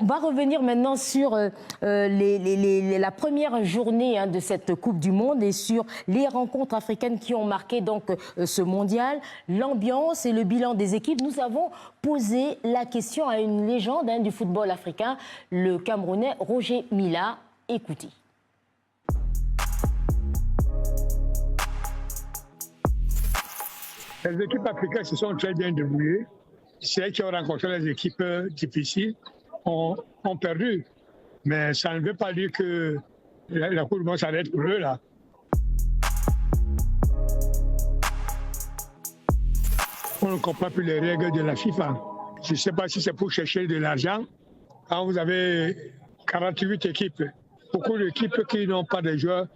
on va revenir maintenant sur la première journée de cette Coupe du Monde et sur les rencontres africaines qui ont marqué donc ce mondial, l'ambiance et le bilan des équipes. Nous avons posé la question à une légende du football africain, le Camerounais Roger Milla. Écoutez. Les équipes africaines se sont très bien débrouillées. Celles qui ont rencontré les équipes difficiles ont perdu. Mais ça ne veut pas dire que la Coupe du Monde s'arrête pour eux, là. On ne comprend plus les règles de la FIFA. Je ne sais pas si c'est pour chercher de l'argent. Quand vous avez 48 équipes, beaucoup d'équipes qui n'ont pas de joueurs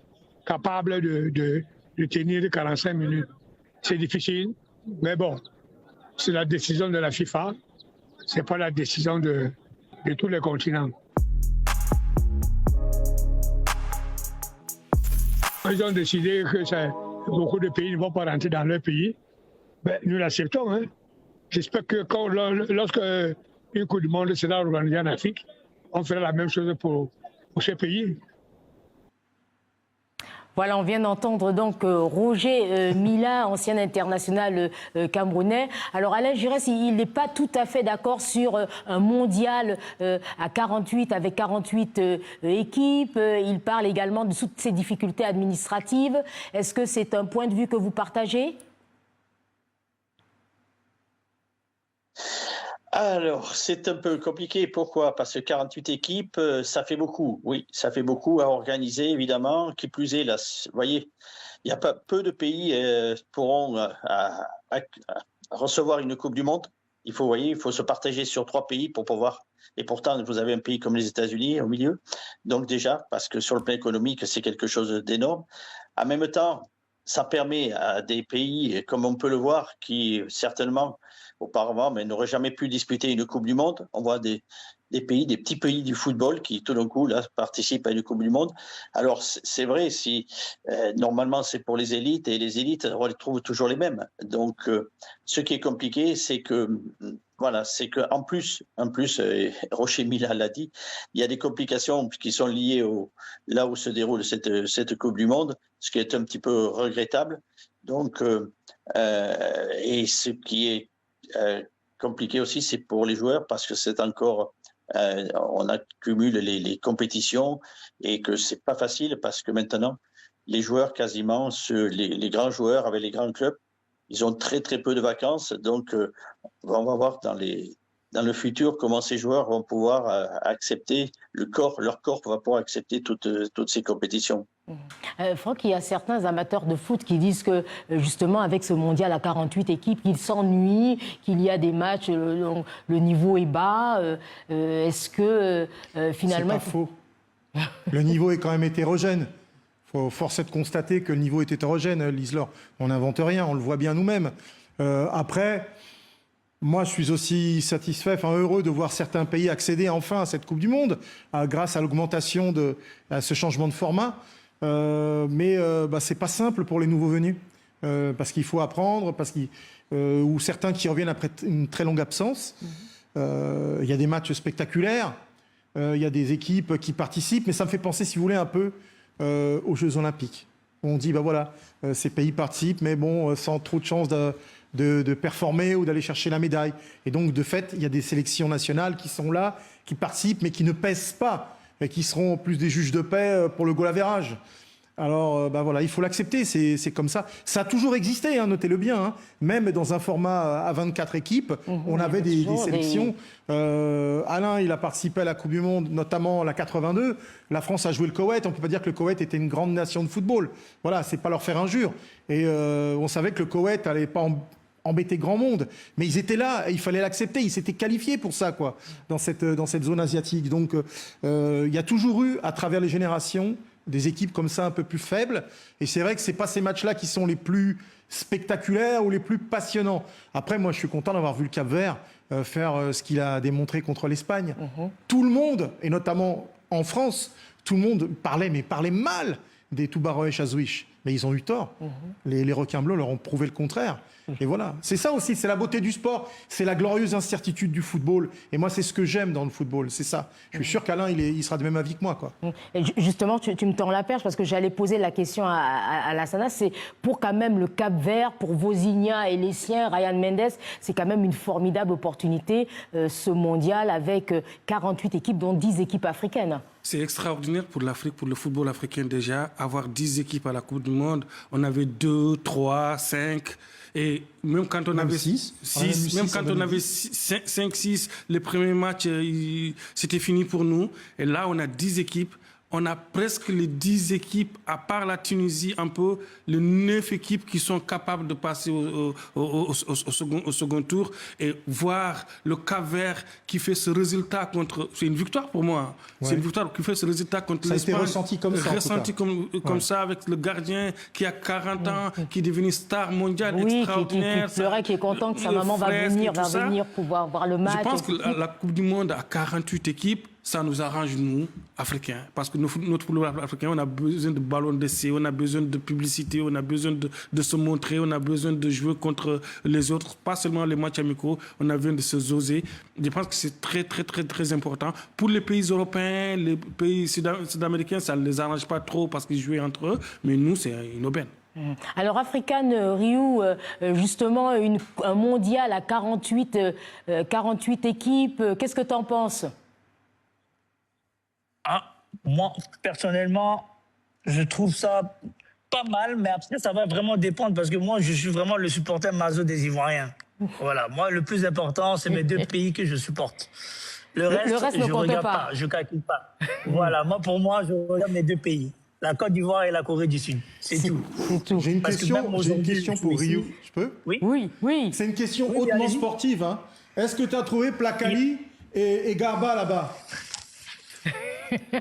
capables de tenir 45 minutes. C'est difficile, mais bon, c'est la décision de la FIFA, ce n'est pas la décision de tous les continents. Ils ont décidé que beaucoup de pays ne vont pas rentrer dans leur pays. Ben, nous l'acceptons. Hein. J'espère que lorsque une Coupe du Monde sera organisée en Afrique, on fera la même chose pour ces pays. Voilà, on vient d'entendre donc Roger Milla, ancien international camerounais. Alors Alain Giresse, il n'est pas tout à fait d'accord sur un mondial à 48 avec 48 équipes. Il parle également de toutes ces difficultés administratives. Est-ce que c'est un point de vue que vous partagez ? Alors, c'est un peu compliqué. Pourquoi? Parce que 48 équipes, ça fait beaucoup. Oui, ça fait beaucoup à organiser, évidemment. Qui plus est, là, vous voyez, il y a pas peu de pays pourront recevoir une Coupe du Monde. Il faut se partager sur 3 pays pour pouvoir. Et pourtant, vous avez un pays comme les États-Unis au milieu. Donc déjà, parce que sur le plan économique, c'est quelque chose d'énorme. En même temps, ça permet à des pays, comme on peut le voir, qui certainement auparavant, mais n'auraient jamais pu disputer une Coupe du Monde. On voit des pays, des petits pays du football qui, tout d'un coup, là, participent à une Coupe du Monde. Alors, c'est vrai, si normalement, c'est pour les élites, et les élites, on les trouve toujours les mêmes. Donc, ce qui est compliqué, c'est que, voilà, c'est qu'en plus, Roger Milla l'a dit, il y a des complications qui sont liées là où se déroule cette Coupe du Monde, ce qui est un petit peu regrettable. Donc, et ce qui est compliqué aussi, c'est pour les joueurs parce que c'est encore, on accumule les compétitions et que c'est pas facile parce que maintenant, les joueurs quasiment, les grands joueurs avec les grands clubs, ils ont très très peu de vacances. Donc, on va voir dans le futur comment ces joueurs vont pouvoir accepter leur corps va pouvoir accepter toutes ces compétitions. Franck, il y a certains amateurs de foot qui disent que justement avec ce mondial à 48 équipes, qu'ils s'ennuient, qu'il y a des matchs, le niveau est bas. Est-ce que finalement... C'est pas faux. Le niveau est quand même hétérogène. Force est de constater que le niveau est hétérogène, Liselor. On n'invente rien, on le voit bien nous-mêmes. Après, moi je suis aussi satisfait, heureux de voir certains pays accéder enfin à cette Coupe du Monde, grâce à l'augmentation à ce changement de format. Mais c'est pas simple pour les nouveaux venus parce qu'il faut apprendre, ou certains qui reviennent après une très longue absence. Il y a des matchs spectaculaires, il y a des équipes qui participent, mais ça me fait penser, si vous voulez, un peu aux Jeux Olympiques. On dit voilà, ces pays participent, mais bon, sans trop de chances de performer ou d'aller chercher la médaille. Et donc, de fait, il y a des sélections nationales qui sont là, qui participent, mais qui ne pèsent pas, et qui seront plus des juges de paix pour le goal average. Alors, voilà, il faut l'accepter, c'est comme ça. Ça a toujours existé, notez-le bien. Même dans un format à 24 équipes, on avait des sélections. Alain, il a participé à la Coupe du Monde, notamment la 82. La France a joué le Koweït. On ne peut pas dire que le Koweït était une grande nation de football. Voilà, c'est pas leur faire injure. Et on savait que le Koweït n'allait pas embêter grand monde. Mais ils étaient là, et il fallait l'accepter. Ils s'étaient qualifiés pour ça, quoi, dans cette zone asiatique. Donc, il y a toujours eu, à travers les générations, des équipes comme ça un peu plus faibles. Et c'est vrai que ce n'est pas ces matchs-là qui sont les plus spectaculaires ou les plus passionnants. Après, moi, je suis content d'avoir vu le Cap-Vert faire ce qu'il a démontré contre l'Espagne. Tout le monde, et notamment en France, tout le monde parlait mal des Toubaroy et Chazouich. Mais ils ont eu tort. Les requins bleus leur ont prouvé le contraire. Et voilà. C'est ça aussi, c'est la beauté du sport. C'est la glorieuse incertitude du football. Et moi, c'est ce que j'aime dans le football. C'est ça. Je suis sûr qu'Alain, il sera de même avis que moi, quoi. Et justement, tu me tends la perche parce que j'allais poser la question à Lassana. C'est pour quand même le Cap-Vert, pour Vozinha et les siens, Ryan Mendes, c'est quand même une formidable opportunité, ce mondial avec 48 équipes, dont 10 équipes africaines. C'est extraordinaire pour l'Afrique, pour le football africain déjà, avoir 10 équipes à la Coupe du Monde. On avait 2, 3, 5... Et même quand on avait 6, même quand on avait 5, 6, les premiers matchs, c'était fini pour nous. Et là, on a 10 équipes. On a presque les 10 équipes, à part la Tunisie, un peu, les 9 équipes qui sont capables de passer au second tour. Et voir le Cap-Vert qui fait ce résultat contre... C'est une victoire pour moi. Ouais. C'est une victoire qui fait ce résultat contre l'Espagne. Ça a été ressenti comme ça. Ressenti comme ça, avec le gardien qui a 40 ans, qui est devenu star mondial extraordinaire. Qui pleurait, qui est content que sa maman va venir pouvoir voir le match. Je pense que la Coupe du Monde a 48 équipes. Ça nous arrange, nous, Africains. Parce que notre football africain, on a besoin de ballons d'essai, on a besoin de publicité, on a besoin de se montrer, on a besoin de jouer contre les autres. Pas seulement les matchs amicaux, on a besoin de se oser. Je pense que c'est très, très, très, très important. Pour les pays européens, les pays sud-américains, ça ne les arrange pas trop parce qu'ils jouent entre eux. Mais nous, c'est une aubaine. Alors, African Rio, justement, un mondial à 48 équipes, qu'est-ce que tu en penses ? Moi, personnellement, je trouve ça pas mal, mais après, ça va vraiment dépendre parce que moi, je suis vraiment le supporter maso des Ivoiriens. Voilà, moi, le plus important, c'est mes 2 pays que je supporte. Le reste je ne regarde pas, je ne calcule pas. Voilà, pour moi, je regarde mes 2 pays. La Côte d'Ivoire et la Corée du Sud. C'est tout. J'ai une question pour Rio. Je peux ? Oui. C'est une question hautement sportive. Hein. Est-ce que tu as trouvé Plakali et Garba là-bas ?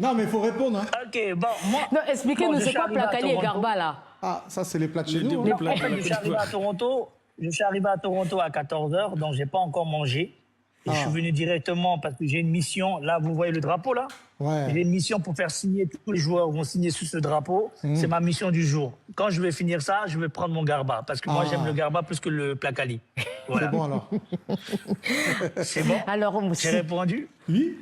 Non, mais il faut répondre. Hein. Ok, bon, moi... Non, expliquez-nous, c'est quoi Plakali et Garba, là ? Ah, ça, c'est les plats de chez nous. En fait, je suis arrivé à Toronto à 14h, donc je n'ai pas encore mangé. Et je suis venu directement parce que j'ai une mission. Là, vous voyez le drapeau, là ? Ouais. J'ai une mission pour faire signer, tous les joueurs vont signer sous ce drapeau. C'est ma mission du jour. Quand je vais finir ça, je vais prendre mon Garba. Parce que moi, j'aime le Garba plus que le Plakali. Voilà. C'est bon, alors. C'est bon ? Alors, j'ai répondu ? Oui.